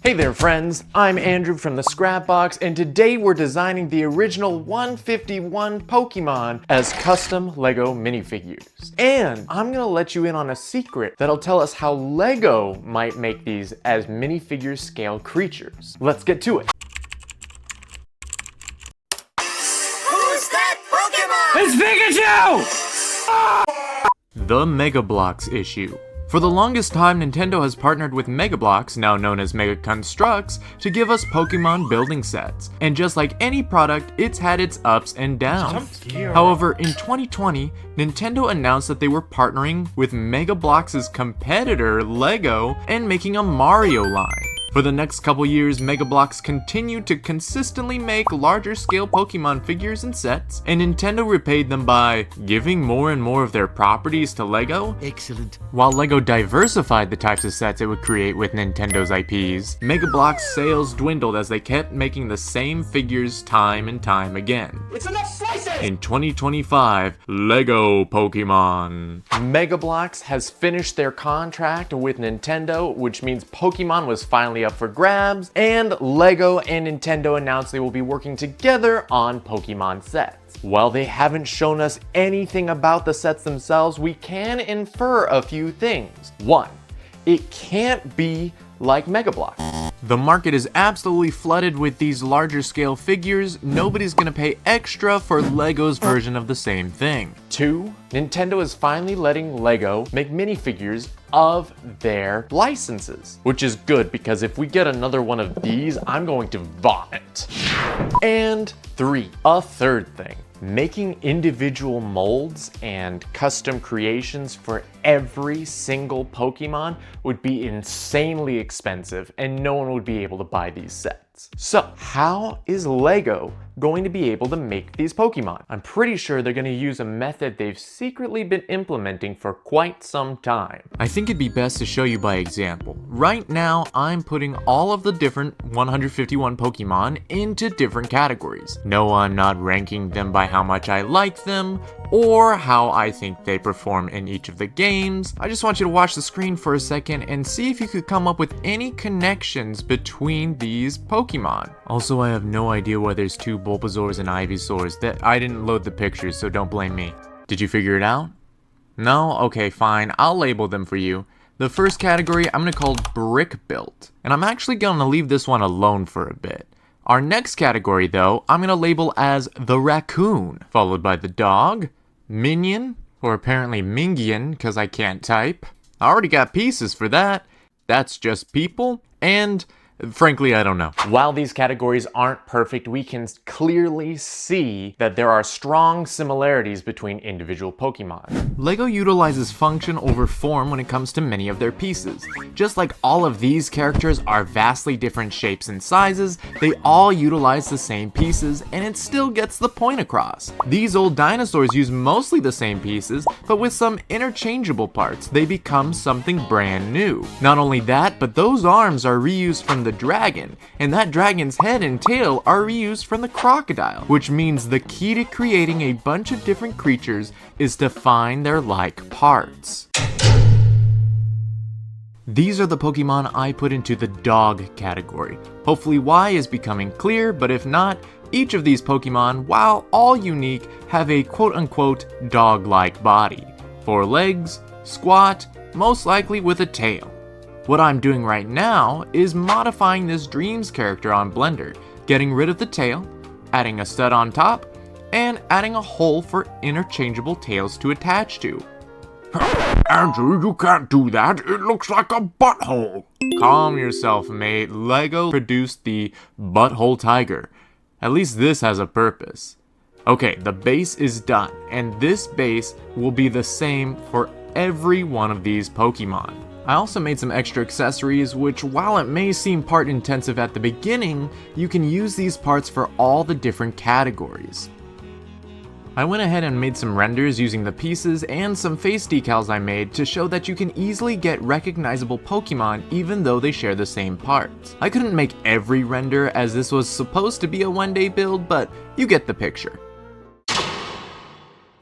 Hey there friends, I'm Andrew from the Scrapbox, and today we're designing the original 151 Pokemon as custom LEGO minifigures. And I'm gonna let you in on a secret that'll tell us how LEGO might make these as minifigure scale creatures. Let's get to it. Who's that Pokemon? It's Pikachu! The Mega Bloks issue. For the longest time, Nintendo has partnered with Mega Bloks, now known as Mega Construx, to give us Pokemon building sets. And just like any product, it's had its ups and downs. However, in 2020, Nintendo announced that they were partnering with Mega Bloks' competitor, LEGO, and making a Mario line. For the next couple years, Mega Bloks continued to consistently make larger scale Pokemon figures and sets, and Nintendo repaid them by giving more and more of their properties to LEGO. Excellent. While LEGO diversified the types of sets it would create with Nintendo's IPs, Mega Bloks sales dwindled as they kept making the same figures time and time again. It's enough slices! In 2025, LEGO Pokemon. Mega Bloks has finished their contract with Nintendo, which means Pokemon was finally up for grabs, and LEGO and Nintendo announced they will be working together on Pokemon sets. While they haven't shown us anything about the sets themselves, we can infer a few things. 1. It can't be like Mega Bloks. The market is absolutely flooded with these larger scale figures. Nobody's gonna pay extra for LEGO's version of the same thing. 2. Nintendo is finally letting LEGO make minifigures of their licenses, which is good because if we get another one of these, I'm going to vomit. And 3. A third thing. Making individual molds and custom creations for every single Pokemon would be insanely expensive, and no one would be able to buy these sets. So, how is LEGO going to be able to make these Pokemon? I'm pretty sure they're going to use a method they've secretly been implementing for quite some time. I think it'd be best to show you by example. Right now, I'm putting all of the different 151 Pokemon into different categories. No, I'm not ranking them by how much I like them or how I think they perform in each of the games. I just want you to watch the screen for a second and see if you could come up with any connections between these Pokemon. Also, I have no idea why there's two Bulbasaurs and Ivysaurs. That I didn't load the pictures, so don't blame me. Did you figure it out? No? Okay, fine. I'll label them for you. The first category I'm gonna call Brick Built, and I'm actually gonna leave this one alone for a bit. Our next category, though, I'm gonna label as the Raccoon, followed by the Dog, Minion, or apparently Mingian, because I can't type. I already got pieces for that. That's just people, and frankly, I don't know. While these categories aren't perfect, we can clearly see that there are strong similarities between individual Pokemon. LEGO utilizes function over form when it comes to many of their pieces. Just like all of these characters are vastly different shapes and sizes, they all utilize the same pieces, and it still gets the point across. These old dinosaurs use mostly the same pieces, but with some interchangeable parts, they become something brand new. Not only that, but those arms are reused from the dragon, and that dragon's head and tail are reused from the crocodile, which means the key to creating a bunch of different creatures is to find their like parts. These are the Pokemon I put into the Dog category. Hopefully why is becoming clear, but if not, each of these Pokemon, while all unique, have a quote-unquote dog-like body. 4 legs, squat, most likely with a tail. What I'm doing right now is modifying this Dreams character on Blender, getting rid of the tail, adding a stud on top, and adding a hole for interchangeable tails to attach to. Andrew, you can't do that. It looks like a butthole. Calm yourself, mate. LEGO produced the Butthole Tiger. At least this has a purpose. Okay, the base is done, and this base will be the same for every one of these Pokemon. I also made some extra accessories, which while it may seem part intensive at the beginning, you can use these parts for all the different categories. I went ahead and made some renders using the pieces and some face decals I made to show that you can easily get recognizable Pokemon even though they share the same parts. I couldn't make every render as this was supposed to be a one-day build, but you get the picture.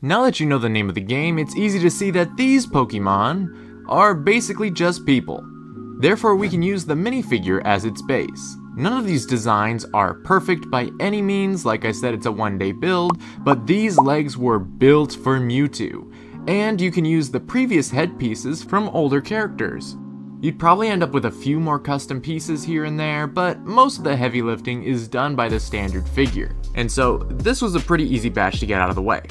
Now that you know the name of the game, it's easy to see that these Pokemon are basically just people. Therefore, we can use the minifigure as its base. None of these designs are perfect by any means, like I said, it's a one-day build, but these legs were built for Mewtwo, and you can use the previous headpieces from older characters. You'd probably end up with a few more custom pieces here and there, but most of the heavy lifting is done by the standard figure. And so, this was a pretty easy batch to get out of the way.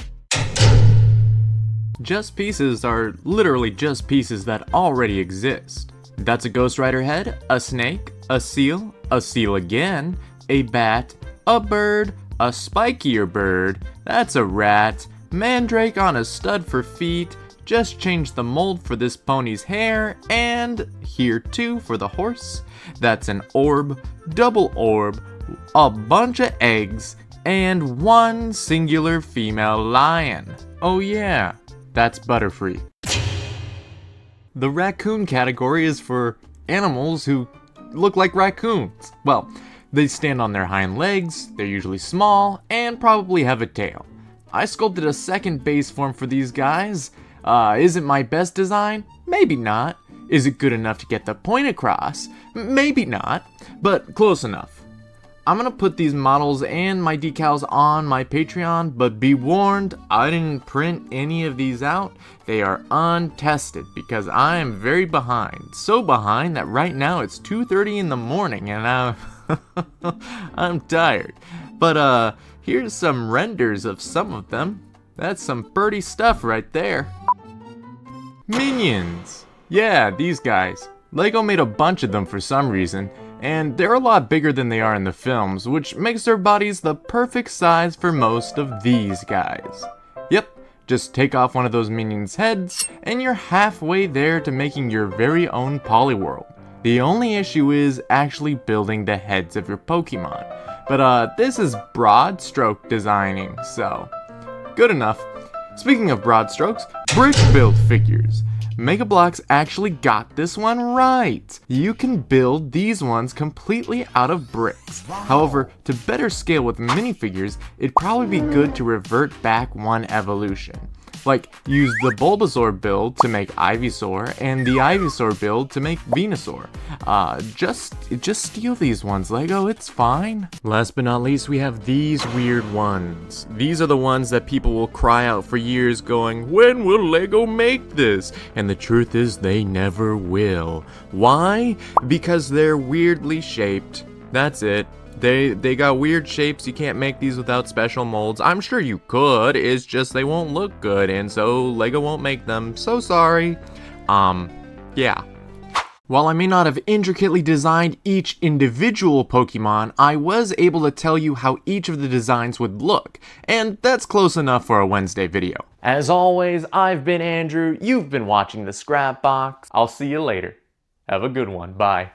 Just pieces are literally just pieces that already exist. That's a Ghost Rider head, a snake, a seal again, a bat, a bird, a spikier bird, that's a rat, Mandrake on a stud for feet, just changed the mold for this pony's hair, and here too for the horse. That's an orb, double orb, a bunch of eggs, and one singular female lion. Oh yeah, that's Butterfree. The raccoon category is for animals who look like raccoons. Well, they stand on their hind legs, they're usually small, and probably have a tail. I sculpted a second base form for these guys. Is it my best design? Maybe not. Is it good enough to get the point across? Maybe not, but close enough. I'm gonna put these models and my decals on my Patreon, but be warned, I didn't print any of these out. They are untested because I am very behind. So behind that right now it's 2:30 in the morning and I'm tired. But here's some renders of some of them. That's some pretty stuff right there. Minions! Yeah, these guys. Lego made a bunch of them for some reason, and they're a lot bigger than they are in the films, which makes their bodies the perfect size for most of these guys. Yep, just take off one of those minions' heads, and you're halfway there to making your very own Poliworld. The only issue is actually building the heads of your Pokemon. But this is broad stroke designing, so good enough. Speaking of broad strokes, brick build figures. Mega Bloks actually got this one right. You can build these ones completely out of bricks. However, to better scale with minifigures, it'd probably be good to revert back one evolution. Like, use the Bulbasaur build to make Ivysaur, and the Ivysaur build to make Venusaur. Just steal these ones, Lego, it's fine. Last but not least, we have these weird ones. These are the ones that people will cry out for years going, when will Lego make this? And the truth is, they never will. Why? Because they're weirdly shaped. That's it. They got weird shapes. You can't make these without special molds. I'm sure you could, it's just they won't look good, and so Lego won't make them. So sorry. Yeah. While I may not have intricately designed each individual Pokemon, I was able to tell you how each of the designs would look, and that's close enough for a Wednesday video. As always, I've been Andrew, you've been watching the Scrap Box. I'll see you later. Have a good one, bye.